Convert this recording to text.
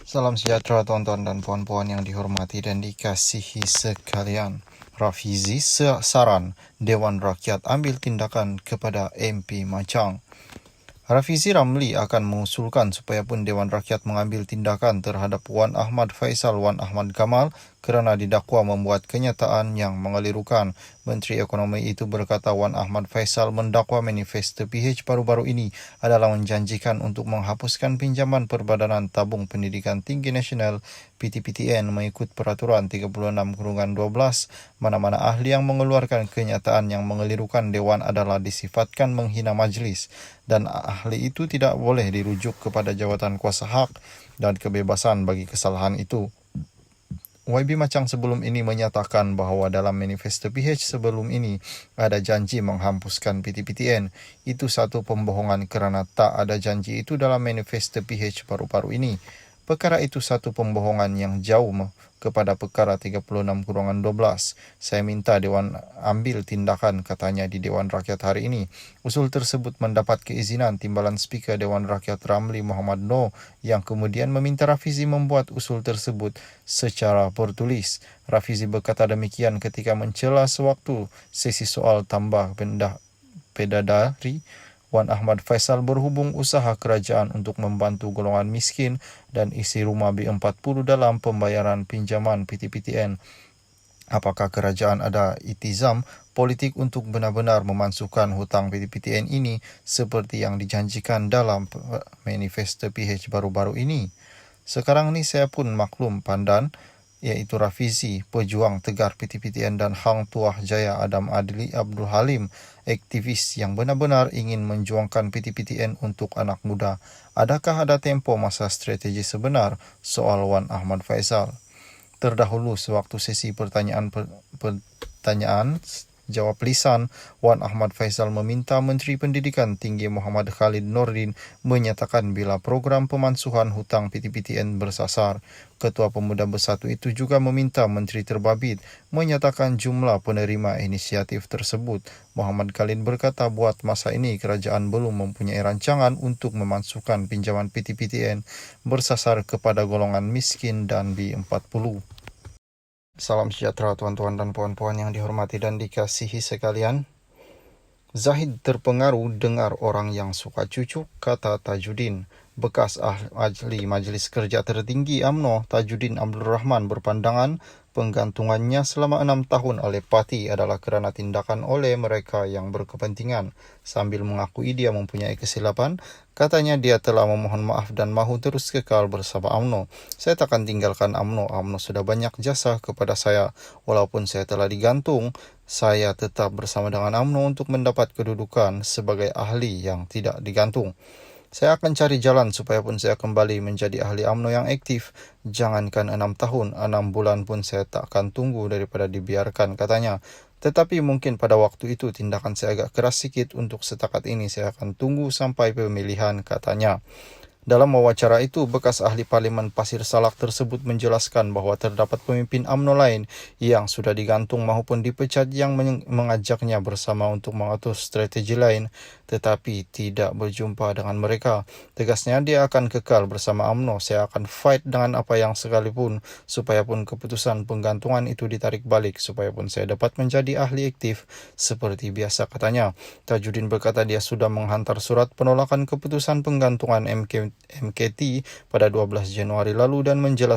Salam sejahtera tuan-tuan dan puan-puan yang dihormati dan dikasihi sekalian. Rafizi saran Dewan Rakyat ambil tindakan kepada MP Machang. Rafizi Ramli akan mengusulkan supaya pun Dewan Rakyat mengambil tindakan terhadap Wan Ahmad Faisal Wan Ahmad Kamal kerana didakwa membuat kenyataan yang mengelirukan. Menteri Ekonomi itu berkata Wan Ahmad Faisal mendakwa manifesto PH baru-baru ini adalah menjanjikan untuk menghapuskan pinjaman Perbadanan Tabung Pendidikan Tinggi Nasional PTPTN mengikut Peraturan 36/12, mana-mana ahli yang mengeluarkan kenyataan yang mengelirukan Dewan adalah disifatkan menghina majlis dan ahli itu tidak boleh dirujuk kepada jawatan kuasa hak dan kebebasan bagi kesalahan itu. YB Machang sebelum ini menyatakan bahawa dalam manifesto PH sebelum ini ada janji menghapuskan PTPTN. Itu satu pembohongan kerana tak ada janji itu dalam manifesto PH baru-baru ini. Perkara itu satu pembohongan yang jauh kepada perkara 36/12. Saya minta Dewan ambil tindakan, katanya di Dewan Rakyat hari ini. Usul tersebut mendapat keizinan Timbalan Speaker Dewan Rakyat Ramli Muhammad Noor yang kemudian meminta Rafizi membuat usul tersebut secara bertulis. Rafizi berkata demikian ketika mencela sewaktu sesi soal tambah Bidadari Wan Ahmad Faisal berhubung usaha kerajaan untuk membantu golongan miskin dan isi rumah B40 dalam pembayaran pinjaman PTPTN. Apakah kerajaan ada itizam politik untuk benar-benar memansuhkan hutang PTPTN ini seperti yang dijanjikan dalam manifesto PH baru-baru ini? Sekarang ni saya pun maklum pandan, iaitu Rafizi, pejuang tegar PTPTN, dan Hang Tuah Jaya Adam Adli Abdul Halim, aktivis yang benar-benar ingin menjuangkan PTPTN untuk anak muda. Adakah ada tempo masa strategi sebenar soal Wan Ahmad Faisal? Terdahulu sewaktu sesi pertanyaan jawab lisan, Wan Ahmad Faisal meminta Menteri Pendidikan Tinggi Muhammad Khalid Nordin menyatakan bila program pemansuhan hutang PTPTN bersasar. Ketua Pemuda Bersatu itu juga meminta Menteri Terbabit menyatakan jumlah penerima inisiatif tersebut. Muhammad Khalid berkata buat masa ini kerajaan belum mempunyai rancangan untuk memansuhkan pinjaman PTPTN bersasar kepada golongan miskin dan B40. Salam sejahtera tuan-tuan dan puan-puan yang dihormati dan dikasihi sekalian. Zahid terpengaruh dengar orang yang suka cucuk, kata Tajuddin. Bekas ahli Majlis Kerja Tertinggi UMNO Tajuddin Abdul Rahman berpandangan penggantungannya selama 6 tahun oleh parti adalah kerana tindakan oleh mereka yang berkepentingan. Sambil mengakui dia mempunyai kesilapan, katanya dia telah memohon maaf dan mahu terus kekal bersama UMNO. Saya takkan tinggalkan UMNO. UMNO sudah banyak jasa kepada saya. Walaupun saya telah digantung, saya tetap bersama dengan UMNO untuk mendapat kedudukan sebagai ahli yang tidak digantung. Saya akan cari jalan supaya pun saya kembali menjadi ahli UMNO yang aktif. Jangankan 6 tahun, 6 bulan pun saya tak akan tunggu daripada dibiarkan, katanya. Tetapi mungkin pada waktu itu tindakan saya agak keras sikit. Untuk setakat ini saya akan tunggu sampai pemilihan, katanya. Dalam wawancara itu, bekas ahli Parlimen Pasir Salak tersebut menjelaskan bahawa terdapat pemimpin UMNO lain yang sudah digantung maupun dipecat yang mengajaknya bersama untuk mengatur strategi lain tetapi tidak berjumpa dengan mereka. Tegasnya dia akan kekal bersama UMNO. Saya akan fight dengan apa yang sekalipun supaya pun keputusan penggantungan itu ditarik balik supaya pun saya dapat menjadi ahli aktif seperti biasa, katanya. Tajuddin berkata dia sudah menghantar surat penolakan keputusan penggantungan MKT pada 12 Januari lalu dan menjelaskan